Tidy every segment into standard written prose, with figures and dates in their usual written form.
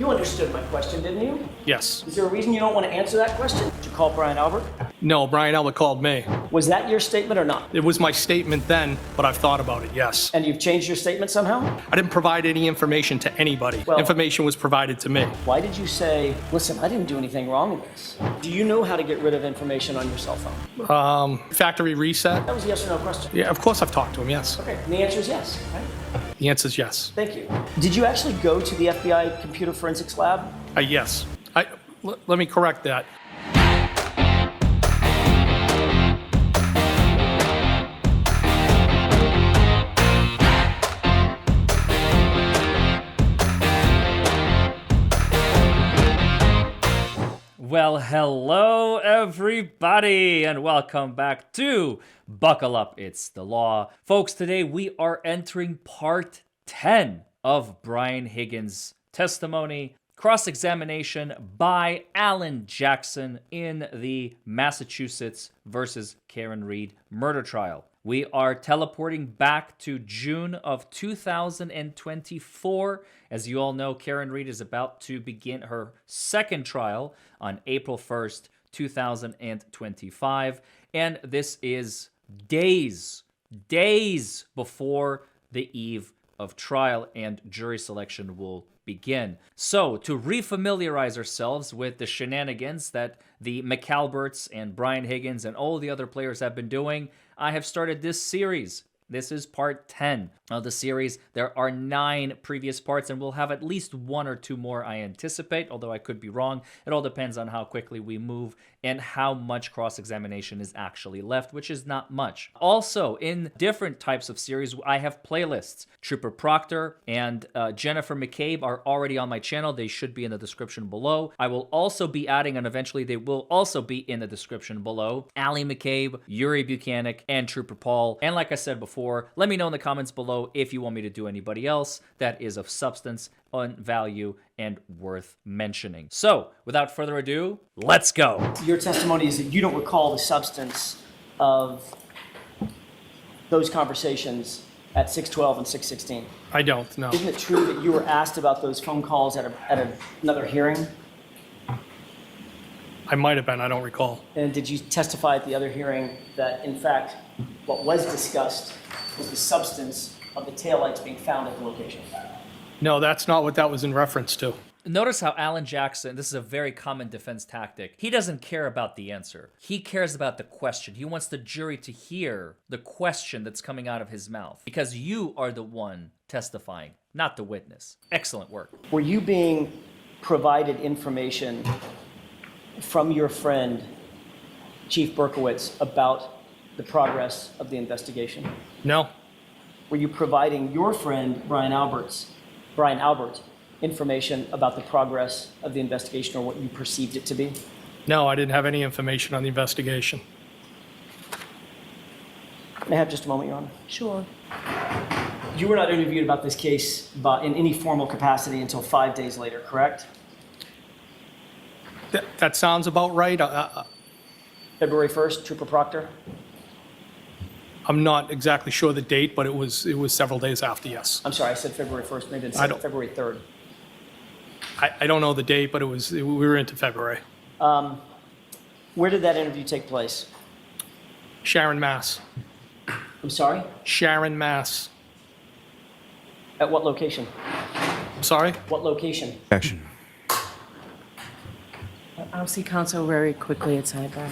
You understood my question, didn't you? Yes. Is there a reason you don't want to answer that question? Did you call Brian Albert? No, Brian Albert called me. Was that your statement or not? It was my statement then, but I've thought about it, yes. And you've changed your statement somehow? I didn't provide any information to anybody. Well- Information was provided to me. Why did you say, listen, I didn't do anything wrong in this? Do you know how to get rid of information on your cell phone? Factory reset? That was a yes or no question. Yeah, of course I've talked to him, yes. Okay, and the answer is yes, right? The answer is yes. Thank you. Did you actually go to the FBI computer forensics lab? Yes. Let me correct that. Well, hello everybody, and welcome back to Buckle Up, It's the Law. Folks, today we are entering part 10 of Brian Higgins' testimony, cross-examination by Alan Jackson in the Massachusetts versus Karen Read murder trial. We are teleporting back to June of 2024. As you all know, Karen Read is about to begin her second trial on April 1st, 2025. And this is days before the eve of trial and jury selection will begin. So, to refamiliarize ourselves with the shenanigans that the McCalberts and Brian Higgins and all the other players have been doing, I have started this series. This is part 10 of the series. There are 9 previous parts, and we'll have at least 1 or 2 more, I anticipate, although I could be wrong. It all depends on how quickly we move and how much cross-examination is actually left, which is not much. Also, in different types of series, I have playlists. Trooper Proctor and Jennifer McCabe are already on my channel. They should be in the description below. I will also be adding, and eventually they will also be in the description below, Allie McCabe, Yuri Buchanan, and Trooper Paul. And like I said before, let me know in the comments below if you want me to do anybody else that is of substance, on value, and worth mentioning. So, without further ado, let's go. Your testimony is that you don't recall the substance of those conversations at 6:12 and 6:16. I don't, no. Isn't it true that you were asked about those phone calls at another hearing? I might have been, I don't recall. And did you testify at the other hearing that, in fact, what was discussed was the substance of the taillights being found at the location? No, that's not what that was in reference to. Notice how Alan Jackson, this is a very common defense tactic, he doesn't care about the answer. He cares about the question. He wants the jury to hear the question that's coming out of his mouth, because you are the one testifying, not the witness. Excellent work. Were you being provided information from your friend, Chief Berkowitz, about the progress of the investigation? No. Were you providing your friend, Brian Albert, information about the progress of the investigation or what you perceived it to be? No, I didn't have any information on the investigation. May I have just a moment, Your Honor? Sure. You were not interviewed about this case in any formal capacity until 5 days later, correct? That sounds about right. February 1st, Trooper Proctor? I'm not exactly sure the date, but it was several days after, yes. I'm sorry, I said February 1st, maybe it's February 3rd. I don't know the date, but we were into February. Where did that interview take place? Sharon, Mass. I'm sorry? Sharon, Mass. At what location? I'm sorry? What location? Action. I'll see counsel very quickly at sidebar.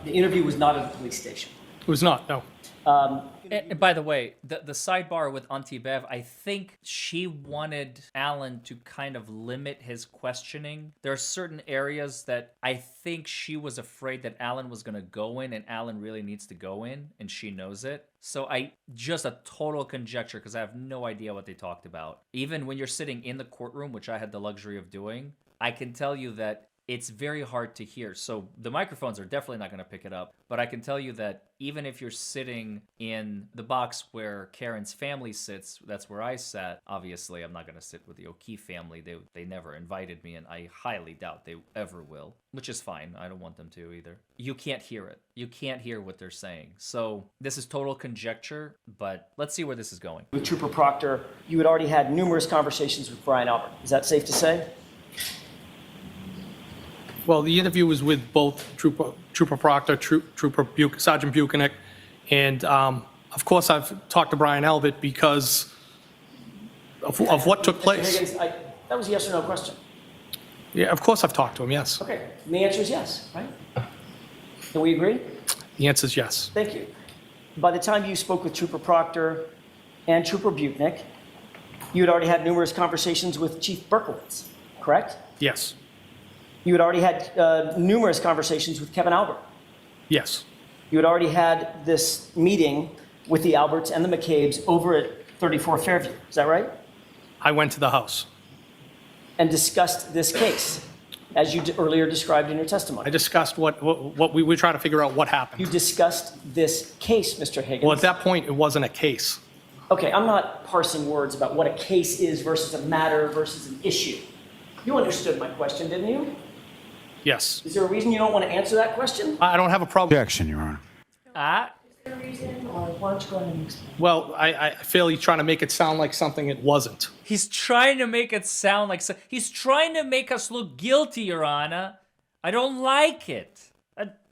The interview was not at the police station. It was not, no. And by the way, the sidebar with Auntie Bev, I think she wanted Alan to kind of limit his questioning. There are certain areas that I think she was afraid that Alan was going to go in, and Alan really needs to go in, and she knows it. So just a total conjecture, because I have no idea what they talked about. Even when you're sitting in the courtroom, which I had the luxury of doing, I can tell you that it's very hard to hear. So the microphones are definitely not going to pick it up. But I can tell you that even if you're sitting in the box where Karen's family sits, that's where I sat. Obviously, I'm not going to sit with the O'Keefe family. They never invited me, and I highly doubt they ever will, which is fine. I don't want them to either. You can't hear it. You can't hear what they're saying. So this is total conjecture, but let's see where this is going. With Trooper Proctor, you had already had numerous conversations with Brian Albert. Is that safe to say? Well, the interview was with both Trooper Proctor, Sergeant Buchanan, and of course, I've talked to Brian Albert because of what took Mr. place. Higgins, that was a yes or no question. Yeah, of course I've talked to him, yes. Okay, and the answer is yes, right? Can we agree? The answer is yes. Thank you. By the time you spoke with Trooper Proctor and Trooper Buchanan, you had already had numerous conversations with Chief Berkowitz, correct? Yes. You had already had numerous conversations with Kevin Albert. Yes. You had already had this meeting with the Alberts and the McCabes over at 34 Fairview. Is that right? I went to the house. And discussed this case, as you earlier described in your I testimony. discussed what we were trying to figure out what You happened. discussed this case, Mr. Higgins. Well, at that point, it wasn't a case. Okay, I'm not parsing words about what a case is versus a matter versus an issue. You understood my question, didn't you? Yes. Is there a reason you don't want to answer that question? I don't have a problem. Objection, Your Honor. Ah, Is there a reason, or why don't you go ahead and explain? Well, I feel he's trying to make it sound like something it wasn't. he's trying to make it sound like he's trying to make us look guilty, Your Honor. I don't like it.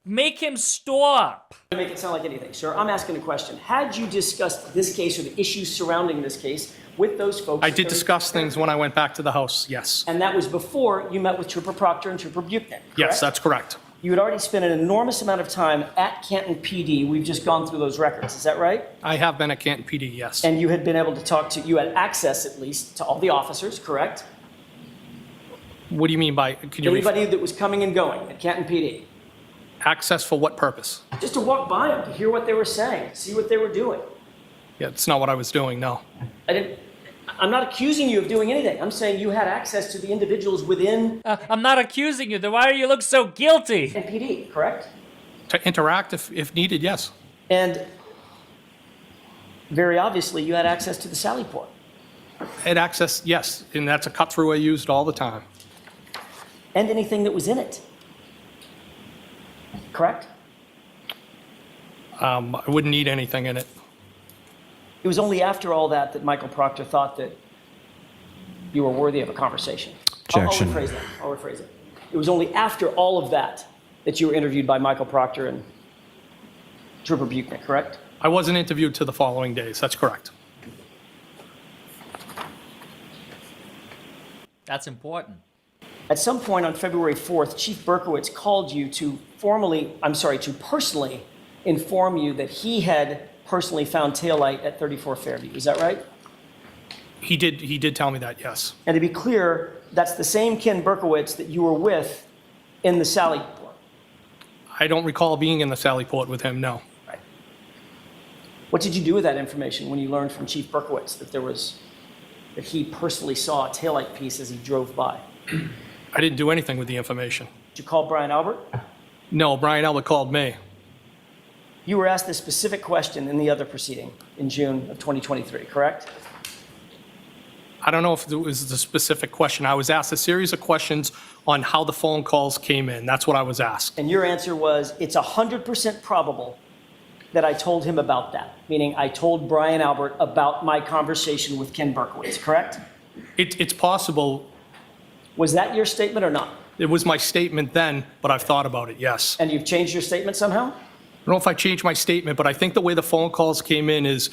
Make him stop. To make it sound like anything, sir, I'm asking a question. Had you discussed this case or the issues surrounding this case with those folks? I did discuss things when I went back to the house, yes. And that was before you met with Trooper Proctor and Trooper Buchanan, correct? Yes, that's correct. You had already spent an enormous amount of time at Canton PD. We've just gone through those records. Is that right? I have been at Canton PD, yes. And you had been able to talk to, you had access at least to all the officers, correct? What do you mean by, can you Anybody that was coming and going at Canton PD. access for what purpose? Just to walk by them, to hear what they were saying, see what they were doing. Yeah, it's not what I was doing, no. I'm not accusing you of doing anything. I'm saying you had access to the individuals within I'm not accusing you. Then why do you look so guilty? NPD, correct? To interact if needed, yes. And very obviously, you had access to the Sally Port. Had access, yes, and that's a cut-through I used all the time. And anything that was in it. Correct? I wouldn't need anything in it. It was only after all that Michael Proctor thought that you were worthy of a conversation. Objection. I'll rephrase it. It was only after all of that you were interviewed by Michael Proctor and Trooper Buchanan, correct? I wasn't interviewed to the following days, that's correct. That's important. At some point on February 4th, Chief Berkowitz called you to personally inform you that he had personally found taillight at 34 Fairview. Is that right? He did tell me that, yes. And to be clear, that's the same Ken Berkowitz that you were with in the Sally Port. I don't recall being in the Sally Port with him, no. Right. What did you do with that information when you learned from Chief Berkowitz that he personally saw a taillight piece as he drove by? I didn't do anything with the information. Did you call Brian Albert? No, Brian Albert called me. You were asked this specific question in the other proceeding in June of 2023, correct? I don't know if it was the specific question. I was asked a series of questions on how the phone calls came in. That's what I was asked. And your answer was, it's 100% probable that I told him about that, meaning I told Brian Albert about my conversation with Ken Berkowitz, correct? It's possible. Was that your statement or not? It was my statement then, but I've thought about it, yes. And you've changed your statement somehow? I don't know if I changed my statement, but I think the way the phone calls came in is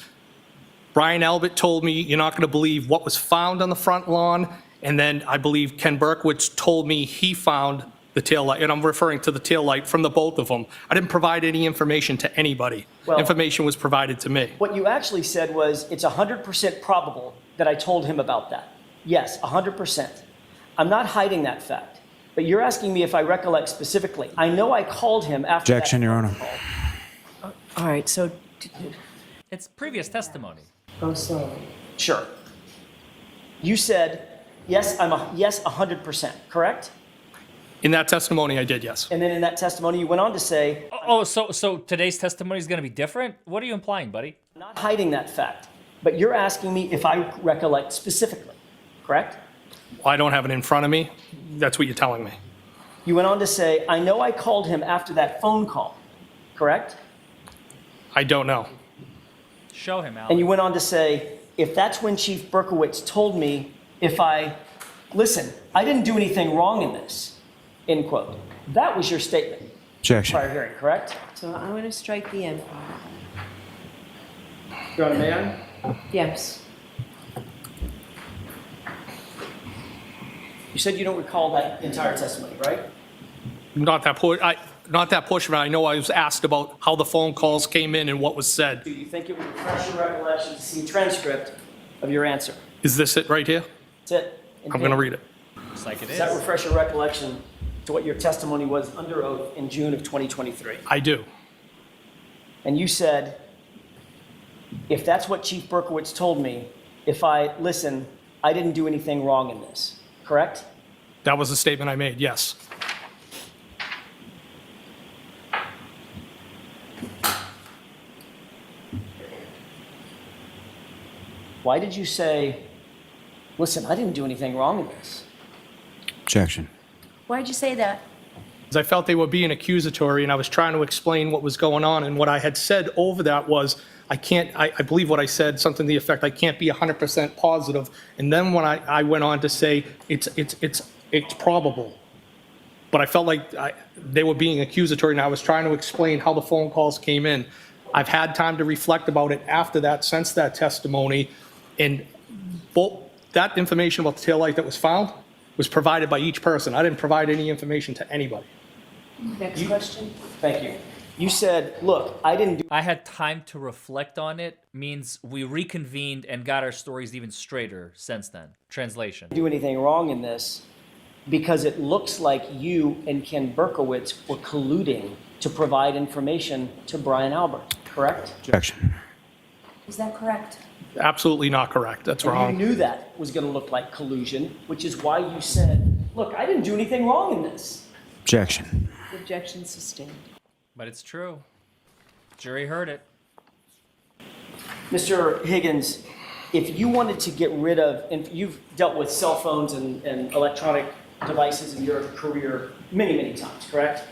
Brian Albert told me, you're not going to believe what was found on the front lawn. And then I believe Ken Berkowitz told me he found the taillight, and I'm referring to the taillight from the both of them. I didn't provide any information to anybody. Well- Information was provided to me. What you actually said was, it's 100% probable that I told him about that. Yes, 100%. I'm not hiding that fact, but you're asking me if I recollect specifically. I know I called him after Objection, that Your Honor. call. All right, so, It's previous testimony. go slowly. Sure. You said, yes, 100%, correct? In that testimony, I did, yes. And then in that testimony, you went on to say, Oh, so today's testimony is going to be different? What are you implying, buddy? I'm not hiding that fact, but you're asking me if I recollect specifically, correct? I don't have it in front of me. That's what you're telling me. You went on to say, I know I called him after that phone call, correct? I don't know. Show him, Al. And you went on to say, if that's when Chief Berkowitz told me listen, I didn't do anything wrong in this, end quote. That was your statement Objection. prior hearing, correct? So I'm going to strike the end part. Your Honor, may I? Yes. You said you don't recall that entire testimony, right? Not that portion, but I know I was asked about how the phone calls came in and what was said. Do you think it would refresh your recollection to see a transcript of your answer? Is this it right here? That's it. I'm going to read it. Looks like it Does that is. refresh your recollection to what your testimony was under oath in June of 2023? I do. And you said, if that's what Chief Berkowitz told me, if I listen, I didn't do anything wrong in this, correct? That was the statement I made, yes. Why did you say, listen, I didn't do anything wrong in this? Objection. Why'd you say that? Because I felt they were being accusatory, and I was trying to explain what was going on, and what I had said over that was, I believe what I said, something to the effect, I can't be 100% positive. And then when I went on to say, it's probable. But I felt like they were being accusatory, and I was trying to explain how the phone calls came in. I've had time to reflect about it after that, since that testimony, and both that information about the taillight that was found was provided by each person. I didn't provide any information to anybody. Next question. Thank you. You said, look, I didn't do I had time to reflect on it means we reconvened and got our stories even straighter since then. Translation. anything wrong in this because it looks like you and Ken Berkowitz were colluding to provide information to Brian Albert, correct? Objection. Is that correct? Absolutely not correct. That's And wrong. you knew that was going to look like collusion, which is why you said, look, I didn't do anything wrong in this. Objection. Objection sustained. But it's true. Jury heard it. Mr. Higgins, if you wanted to get rid of, and you've dealt with cell phones and electronic devices in your career many, many times, correct?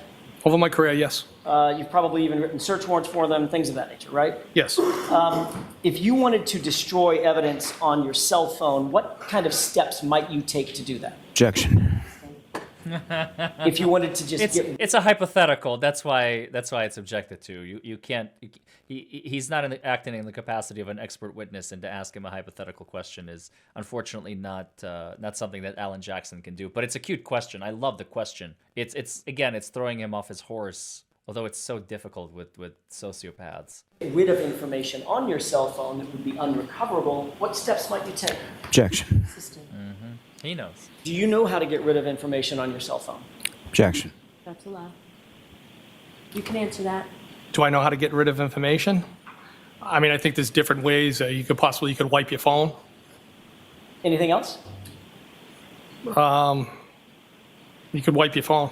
Over my career, yes. You've probably even written search warrants for them, things of that nature, right? Yes. If you wanted to destroy evidence on your cell phone, what kind of steps might you take to do that? Objection. If you wanted to just It's a hypothetical. That's why it's objected to. You can't. He's not acting in the capacity of an expert witness, and to ask him a hypothetical question is unfortunately not something that Alan Jackson can do. But it's a cute question. I love the question. It's throwing him off his horse. Although it's so difficult with sociopaths. get rid of information on your cell phone that would be unrecoverable, what steps might you take? Objection. Sustained. He knows. Do you know how to get rid of information on your cell phone? Objection. That's allowed. You can answer that. Do I know how to get rid of information? I mean, I think there's different ways. You could wipe your phone. Anything else? You could wipe your phone.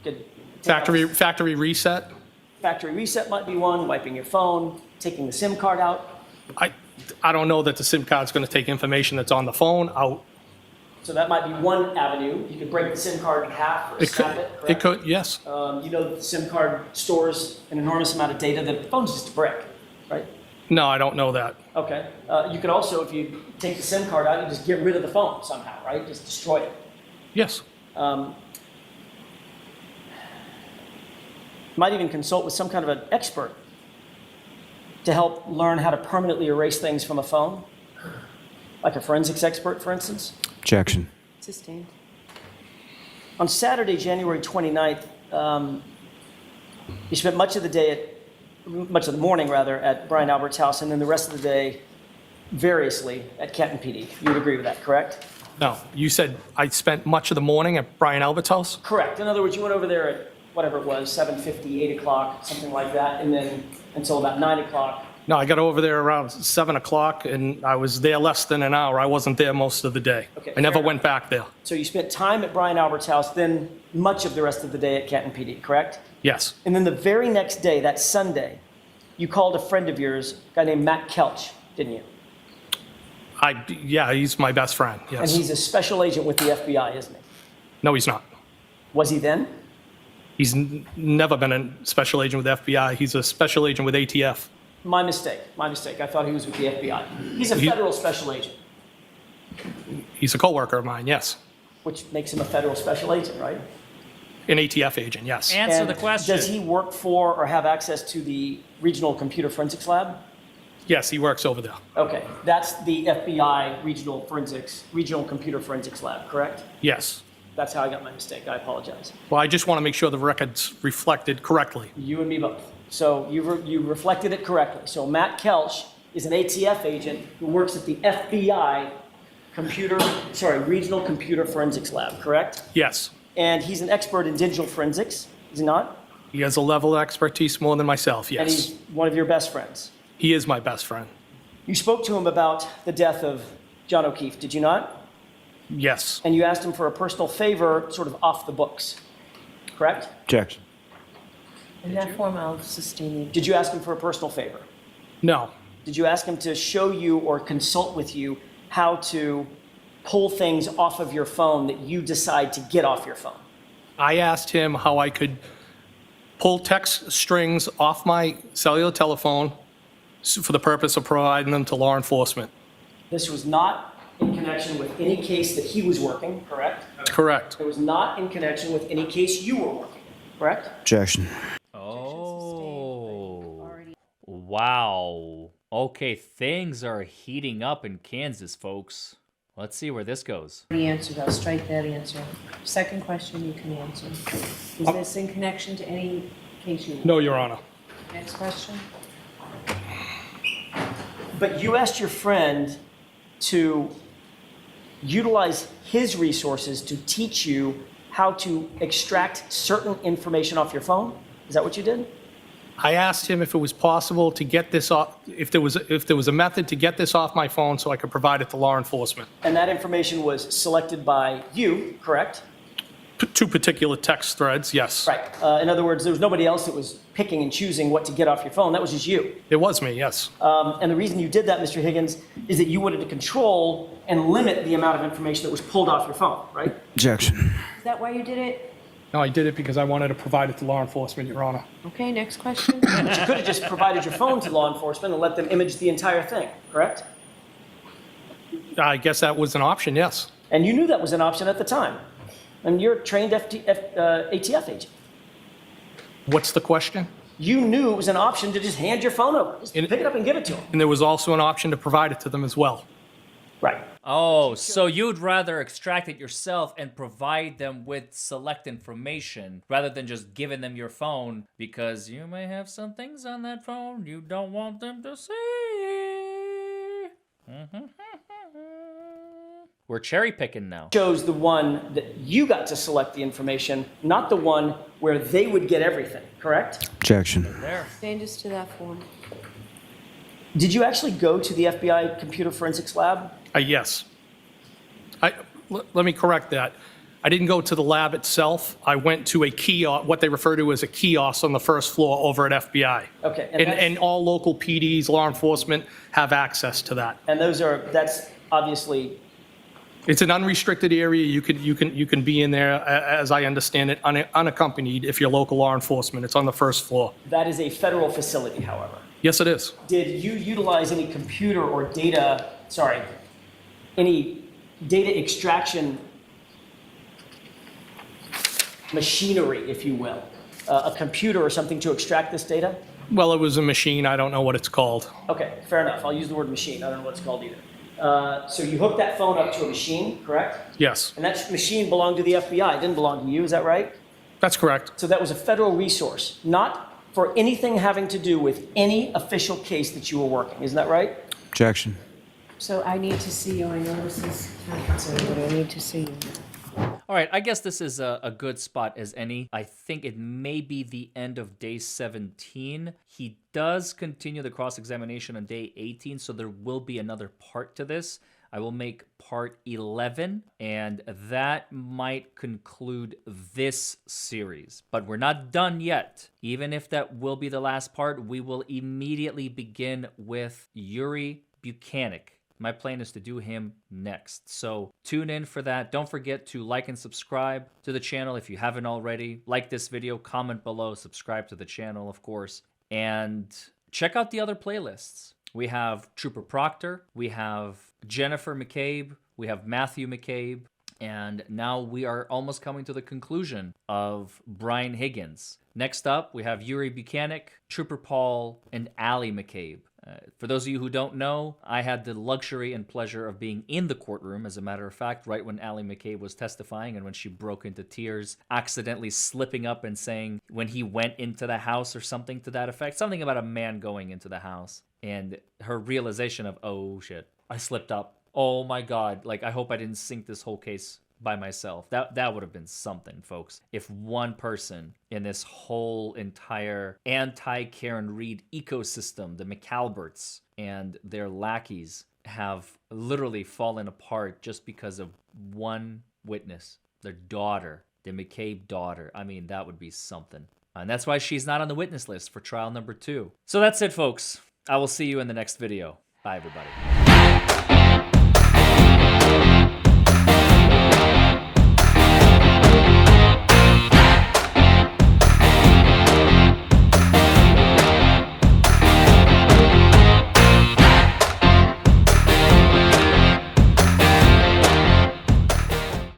Could take out- Factory reset. Factory reset might be one, wiping your phone, taking the SIM card out. I don't know that the SIM card's going to take information that's on the phone out. So that might be one avenue. You could break the SIM card in half or snap it, correct? It could, yes. You know the SIM card stores an enormous amount of data that the phone's just a brick, right? No, I don't know that. Okay. You could also, if you take the SIM card out, you just get rid of the phone somehow, right? Just destroy it. Yes. Might even consult with some kind of an expert to help learn how to permanently erase things from a phone, like a forensics expert, for instance. Objection. Sustained. On Saturday, January 29th, you spent much of the morning at Brian Albert's house, and then the rest of the day variously at Canton PD. You would agree with that, correct? No, you said I spent much of the morning at Brian Albert's house? Correct. In other words, you went over there at whatever it was, 7:50, 8 o'clock, something like that, and then until about 9 o'clock. No, I got over there around 7 o'clock, and I was there less than an hour. I wasn't there most of the day. Okay, I never fair went back there. So you spent time at Brian Albert's house, then much of the rest of the day at Canton PD, correct? Yes. And then the very next day, that Sunday, you called a friend of yours, a guy named Matt Kelch, didn't you? Yeah, he's my best friend, And yes. he's a special agent with the FBI, isn't he? No, he's not. Was he then? He's never been a special agent with the FBI. He's a special agent with ATF. My mistake. I thought he was with the FBI. He's a He- federal special agent, He's a coworker of mine, yes. which makes him a federal special agent, right? An ATF agent, yes. Answer And the question. does he work for or have access to the Regional Computer Forensics Lab? Yes, he works over there. Okay, that's the FBI Regional Computer Forensics Lab, correct? Yes. That's how I got my mistake. I apologize. Well, I just want to make sure the record's reflected correctly. You and me both. So you reflected it correctly. So Matt Kelch is an ATF agent who works at the FBI Regional Computer Forensics Lab, correct? Yes. And he's an expert in digital forensics, is he not? He has a level of expertise more than myself, And yes. he's one of your best friends. He is my best friend. You spoke to him about the death of John O'Keefe, did you not? Yes. And you asked him for a personal favor, sort of off the books, correct? Objection. In that form, I'll sustain the Did you ask him for a personal favor? No. Did you ask him to show you or consult with you how to pull things off of your phone that you decide to get off your phone? I asked him how I could pull text strings off my cellular telephone for the purpose of providing them to law enforcement. This was not in connection with any case that he was working, correct? Correct. It was not in connection with any case you were working, correct? Objection. Oh. Wow. Okay, things are heating up in Kansas, folks. Let's see where this goes. The answer, I'll strike that answer. Second question you can answer. Is this in connection to any case you? No, Your Honor. Next question? But you asked your friend to utilize his resources to teach you how to extract certain information off your phone? Is that what you did? I asked him if it was possible to get this off, if there was a method to get this off my phone so I could provide it to law enforcement. And that information was selected by you, correct? Two particular text threads, yes. Right. In other words, there was nobody else that was picking and choosing what to get off your phone. That was just you. It was me, yes. And the reason you did that, Mr. Higgins, is that you wanted to control and limit the amount of information that was pulled off your phone, right? Objection. Is that why you did it? No, I did it because I wanted to provide it to law enforcement, Your Honor. Okay, next question. But you could have just provided your phone to law enforcement and let them image the entire thing, correct? I guess that was an option, yes. And you knew that was an option at the time. And you're a trained ATF agent. What's the question? You knew it was an option to just hand your phone over. Just pick it up and give it to them. And there was also an option to provide it to them as well. Right. Oh, so you'd rather extract it yourself and provide them with select information rather than just giving them your phone because you may have some things on that phone you don't want them to see. We're cherry picking now. Chose the one that you got to select the information, not the one where they would get everything, correct? Objection. There. Stand us to that form. Did you actually go to the FBI Computer Forensics Lab? Yes. Let me correct that. I didn't go to the lab itself. I went to a kiosk, what they refer to as a kiosk on the first floor over at FBI. Okay. And all local PDs, law enforcement, have access to that. And that's obviously, It's an unrestricted area. You can be in there, as I understand it, unaccompanied if you're local law enforcement. It's on the first floor. that is a federal facility, however. Yes, it is. Did you utilize any computer or any data extraction machinery, if you will? A computer or something to extract this data? Well, it was a machine. I don't know what it's called. Okay, fair enough. I'll use the word machine. I don't know what it's called either. So you hooked that phone up to a machine, correct? Yes, And that machine belonged to the FBI. It didn't belong to you, is that right? that's correct. So that was a federal resource, not for anything having to do with any official case that you were working. Isn't that right? Objection. So I need to see you. I know this is time-consuming, but I need to see you. All right, I guess this is a good spot as any. I think it may be the end of day 17. He does continue the cross-examination on day 18, so there will be another part to this. I will make part 11, and that might conclude this series. But we're not done yet. Even if that will be the last part, we will immediately begin with Yuri Buchanan. My plan is to do him next. So tune in for that. Don't forget to like and subscribe to the channel if you haven't already. Like this video, comment below, subscribe to the channel, of course. And check out the other playlists. We have Trooper Proctor, we have Jennifer McCabe, we have Matthew McCabe, And now we are almost coming to the conclusion of Brian Higgins. Next up, we have Yuri Buchanan, Trooper Paul, and Allie McCabe. For those of you who don't know, I had the luxury and pleasure of being in the courtroom, as a matter of fact, right when Allie McCabe was testifying and when she broke into tears, accidentally slipping up and saying when he went into the house or something to that effect, something about a man going into the house, and her realization of, oh shit, I slipped up. Oh my God, like I hope I didn't sink this whole case by myself. That would have been something, folks. If one person in this whole entire anti-Karen Reed ecosystem, the McAlberts and their lackeys, have literally fallen apart just because of one witness, their daughter, the McCabe daughter. I mean, that would be something. And that's why she's not on the witness list for trial number 2. So that's it, folks. I will see you in the next video. Bye, everybody.